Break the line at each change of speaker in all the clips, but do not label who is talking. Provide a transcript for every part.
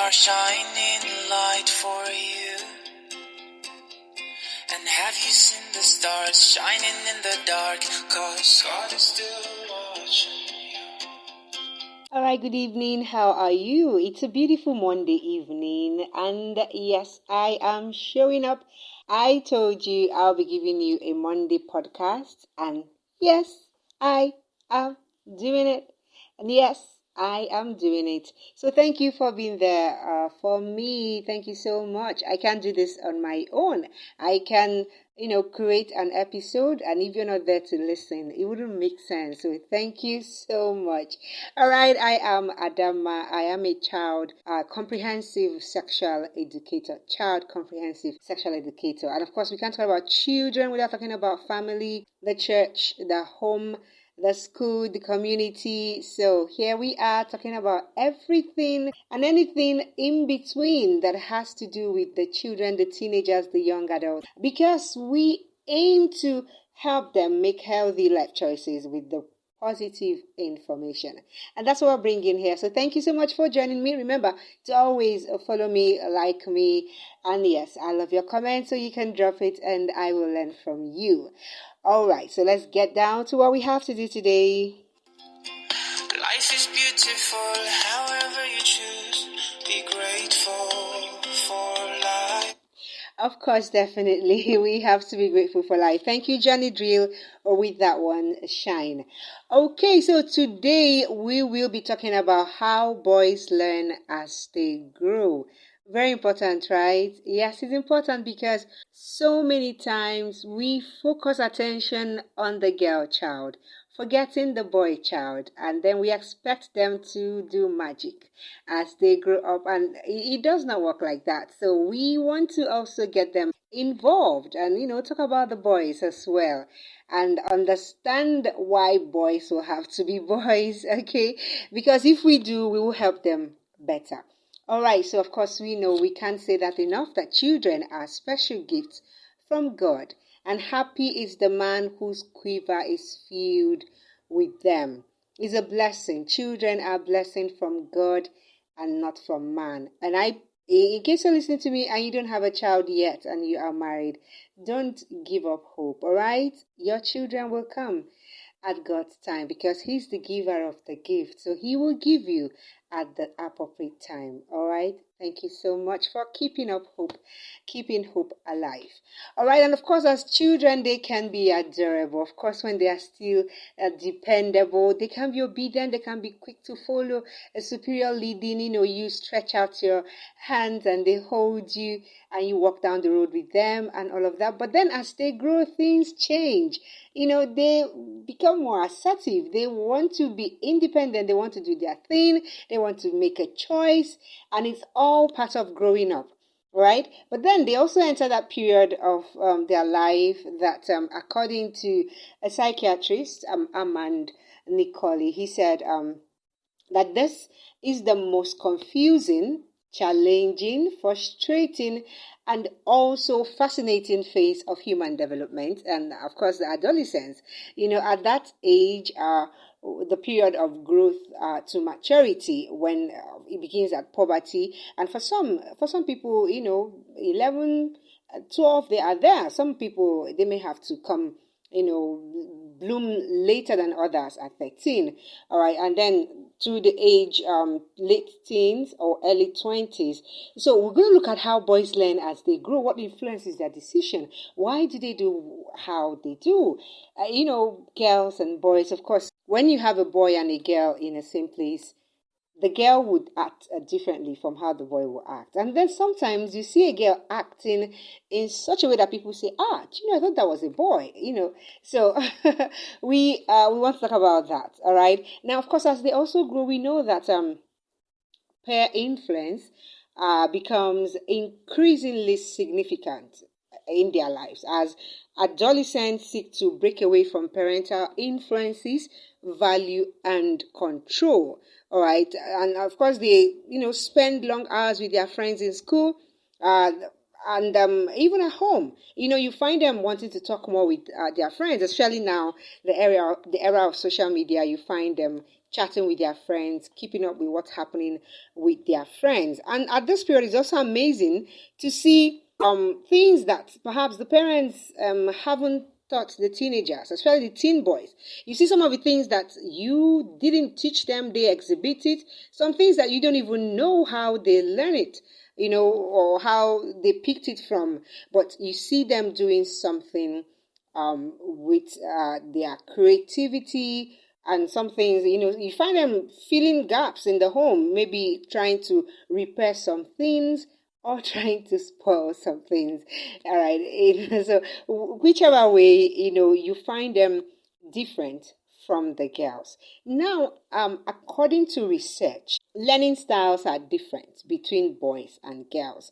are shining light for you. And have you seen the stars shining in the dark? 'Cause God is still watching you.
All right, good evening. How are you? It's a beautiful Monday evening, and yes, I am showing up. I told you I'll be giving you a Monday podcast, and yes, I am doing it. And yes, I am doing it. So thank you for being there for me. Thank you so much. I can't do this on my own. I can create an episode, and if you're not there to listen, it wouldn't make sense. So thank you so much. All right, I am Adama. I am a comprehensive sexual educator, child comprehensive sexual educator. And of course, we can't talk about children without talking about family, the church, the home, the school, the community. So here we are talking about everything and anything in between that has to do with the children, the teenagers, the young adults, because we aim to help them make healthy life choices with the positive information. And that's what we're bringing here. So thank you so much for joining me. Remember to always follow me, like me, and yes, I love your comments, so you can drop it and I will learn from you. All right, so let's get down to what we have to do today.
Life is beautiful, however you choose. Be grateful for life.
Of course, definitely. We have to be grateful for life. Thank you, Johnny Drill, or with that one, Shine. Okay, so today we will be talking about how boys learn as they grow. Very important, right? Yes, it's important because so many times we focus attention on the girl child, forgetting the boy child, and then we expect them to do magic as they grow up, and it does not work like that. So we want to also get them involved and talk about the boys as well and understand why boys will have to be boys, okay? Because if we do, we will help them better. All right, so of course we know we can't say that enough, that children are special gifts from God, and happy is the man whose quiver is filled with them. It's a blessing. Children are a blessing from God and not from man. And in case you're listening to me and you don't have a child yet and you are married, don't give up hope, all right? Your children will come at God's time because He's the giver of the gift. So He will give you at the appropriate time. All right. Thank you so much for keeping hope alive. All right. And of course, as children, they can be adorable. Of course, when they are still dependable, they can be obedient. They can be quick to follow a superior leading. You stretch out your hands and they hold you and you walk down the road with them and all of that. But then as they grow, things change. They become more assertive. They want to be independent. They want to do their thing. They want to make a choice. And it's all part of growing up, right? But then they also enter that period of their life that, according to a psychiatrist, Amand Nicoli, he said that this is the most confusing, challenging, frustrating, and also fascinating phase of human development. And of course, the adolescence, at that age, the period of growth to maturity, when it begins at puberty. And for some people, 11, 12, they are there. Some people, they may have to come, bloom later than others at 13. All right. And then to the age late teens or early 20s. So we're going to look at how boys learn as they grow, what influences their decision, why do they do how they do. Girls and boys, of course, when you have a boy and a girl in the same place, the girl would act differently from how the boy will act. And then sometimes you see a girl acting in such a way that people say, I thought that was a boy, So we want to talk about that, all right? Now, of course, as they also grow, we know that peer influence becomes increasingly significant in their lives as adolescents seek to break away from parental influences, value, and control. All right. And of course, they, spend long hours with their friends in school. And even at home, you find them wanting to talk more with their friends, especially now, the era of social media. You find them chatting with their friends, keeping up with what's happening with their friends. And at this period, it's also amazing to see things that perhaps the parents haven't taught the teenagers, especially the teen boys. You see some of the things that you didn't teach them, they exhibit it. Some things that you don't even know how they learn it, or how they picked it from. But you see them doing something with their creativity, and some things, you find them filling gaps in the home, maybe trying to repair some things or trying to spoil some things. All right. So whichever way, you find them different from the girls. Now, according to research, learning styles are different between boys and girls,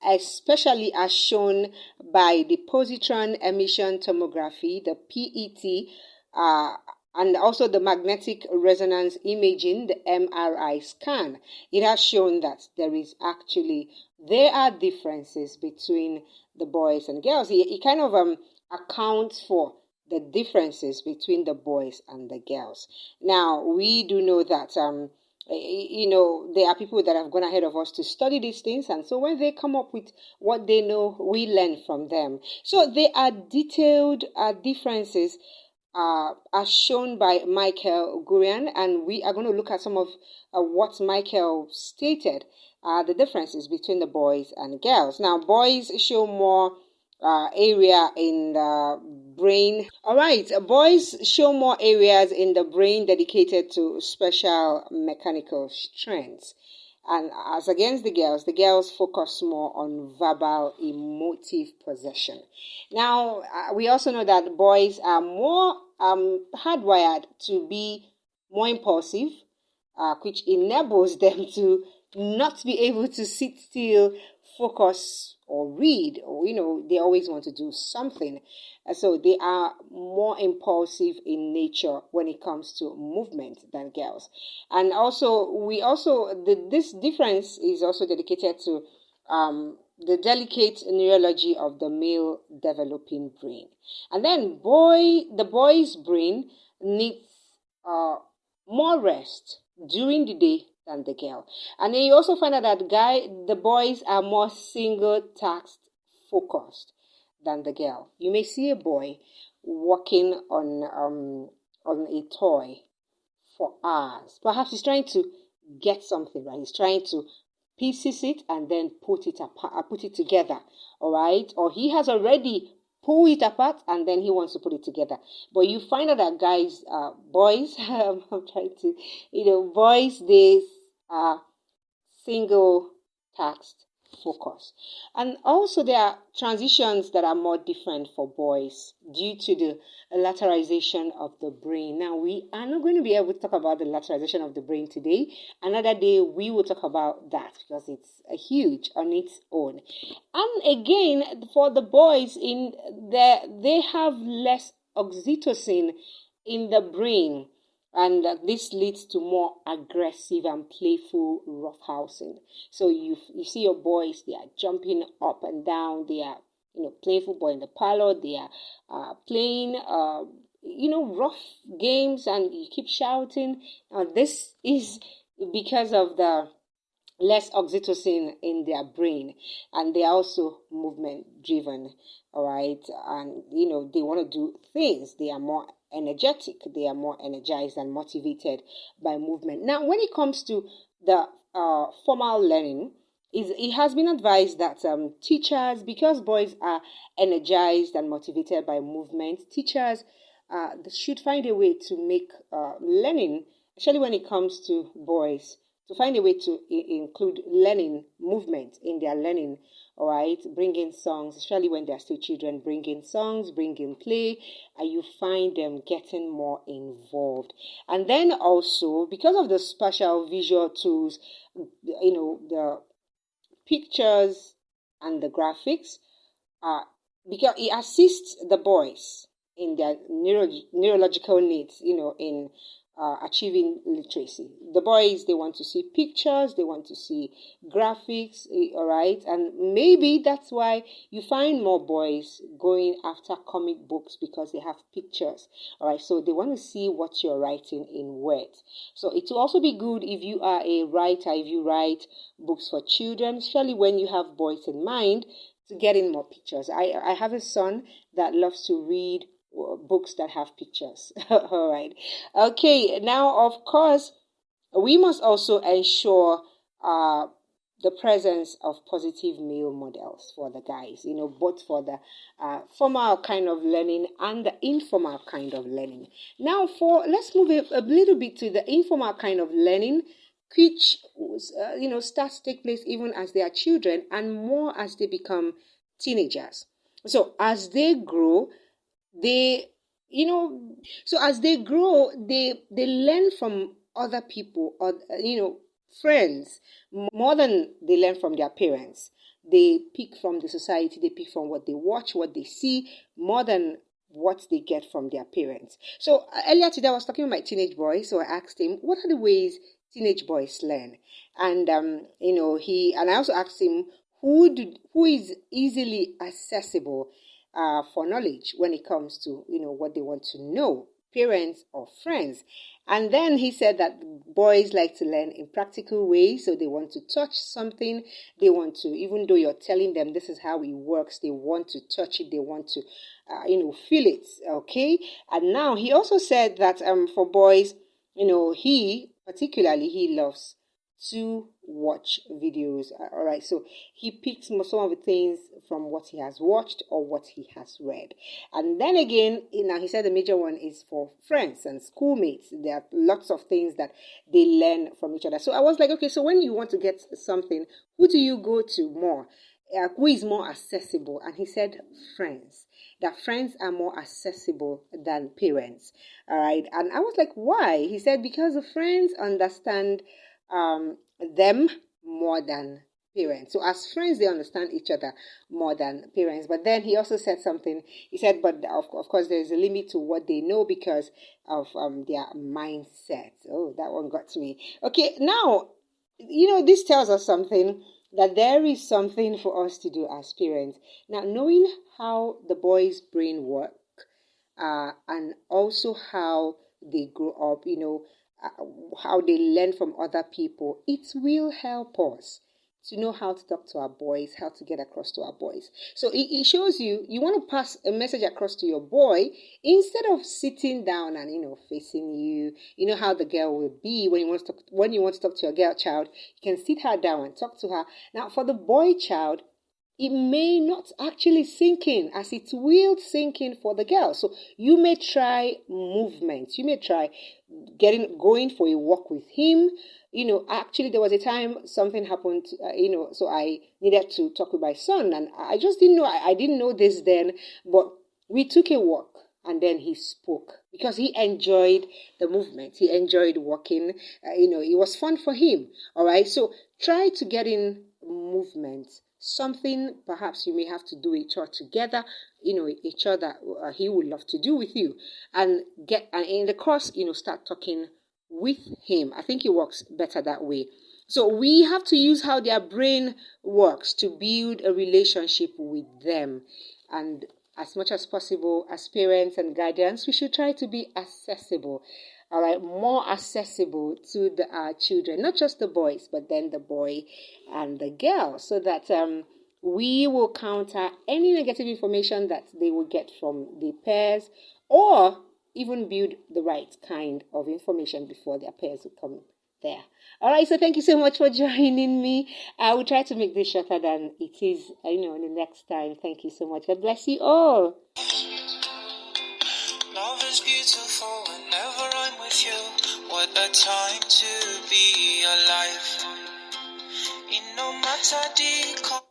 especially as shown by the positron emission tomography, the PET, and also the magnetic resonance imaging, the MRI scan. It has shown that there are differences between the boys and girls. It kind of accounts for the differences between the boys and the girls. Now, we do know that there are people that have gone ahead of us to study these things, and so when they come up with what they know, we learn from them. So there are detailed differences as shown by Michael Gurian, and we are going to look at some of what Michael stated, the differences between the boys and girls. Now, boys show more area in the brain. All right, boys show more areas in the brain dedicated to special mechanical strengths. And as against the girls focus more on verbal emotive possession. Now, we also know that boys are more hardwired to be more impulsive, which enables them to not be able to sit still, focus, or read, or they always want to do something. So they are more impulsive in nature when it comes to movement than girls. And also this difference is also dedicated to the delicate neurology of the male developing brain. And then the boy's brain needs more rest during the day than the girl. And then you also find out that the boys are more single task focused than the girl. You may see a boy working on a toy for hours. Perhaps he's trying to get something right. He's trying to pieces it and then put it together. All right, or he has already pulled it apart and then he wants to put it together. But you find out that boys, I'm trying to, boys, they are single task focus. And also there are transitions that are more different for boys due to the lateralization of the brain. Now, we are not going to be able to talk about the lateralization of the brain today. Another day we will talk about that because it's huge on its own. And again, for the boys, they have less oxytocin in the brain, and this leads to more aggressive and playful roughhousing. So you see your boys, they are jumping up and down, they are playing football in the parlor, they are playing rough games, and you keep shouting. Now this is because of the less oxytocin in their brain, and they are also movement driven. All right, and they want to do things. They are more energetic, they are more energized and motivated by movement. Now, when it comes to the formal learning, it has been advised that teachers, because boys are energized and motivated by movement, teachers should find a way to make learning, especially when it comes to boys, to find a way to include learning movement in their learning. All right, bring in songs, especially when they're still children, bring in songs, bring in play, and you find them getting more involved. And then also, because of the spatial visual tools, the pictures and the graphics, because it assists the boys in their neurological needs, in achieving literacy. The boys, they want to see pictures, they want to see graphics, all right? And maybe that's why you find more boys going after comic books, because they have pictures, all right? So they want to see what you're writing in words. So it will also be good if you are a writer, if you write books for children, especially when you have boys in mind, to get in more pictures. I have a son that loves to read books that have pictures. All right. Okay. Now, of course, we must also ensure the presence of positive male models for the guys, both for the formal kind of learning and the informal kind of learning. Now, let's move a little bit to the informal kind of learning, which starts to take place even as they are children and more as they become teenagers. So as they grow, they as they grow, they learn from other people, or friends, more than they learn from their parents. They pick from the society, they pick from what they watch, what they see, more than what they get from their parents. So earlier today I was talking with my teenage boy, so I asked him, what are the ways teenage boys learn? And I also asked him, who is easily accessible for knowledge when it comes to what they want to know, parents or friends. And then he said that boys like to learn in practical ways, so they want to touch something, they want to, even though you're telling them this is how it works, they want to touch it, they want to feel it. Okay. And now he also said that for boys, he loves to watch videos. All right, so he picks some of the things from what he has watched or what he has read. And then again, now he said the major one is for friends and schoolmates. There are lots of things that they learn from each other. So I was like, okay, so when you want to get something, who do you go to more? Who is more accessible? And he said friends. That friends are more accessible than parents. All right, and I was like, why? He said because the friends understand them more than parents. So as friends, they understand each other more than parents. But then he also said something. He said, but of course, there's a limit to what they know because of their mindset. Oh, that one got to me. Okay, now, this tells us something, that there is something for us to do as parents. Now, knowing how the boys' brain work, and also how they grow up, how they learn from other people, it will help us to know how to talk to our boys, how to get across to our boys. So it shows you want to pass a message across to your boy instead of sitting down and facing you. You know how the girl will be when you want to talk to your girl child. You can sit her down and talk to her. Now for the boy child, it may not actually sink in as it will sink in for the girl. So you may try movements. You may try going for a walk with him. Actually there was a time something happened, so I needed to talk with my son, and I just didn't know. I didn't know this then, but we took a walk. And then he spoke because he enjoyed the movement. He enjoyed walking. It was fun for him. All right. So try to get in movement. Something perhaps you may have to do each other together. Each other he would love to do with you, and in the course, start talking with him. I think it works better that way. So we have to use how their brain works to build a relationship with them, and as much as possible, as parents and guardians, we should try to be accessible, all right, more accessible to our children, not just the boys, but then the boy and the girl, so that we will counter any negative information that they will get from the pairs, or even build the right kind of information before their pairs will come there. All right, so thank you so much for joining me. I will try to make this shorter than it is, the next time. Thank you so much. God bless you all.
Love is beautiful whenever I'm with you. What a time to be alive. In no matter the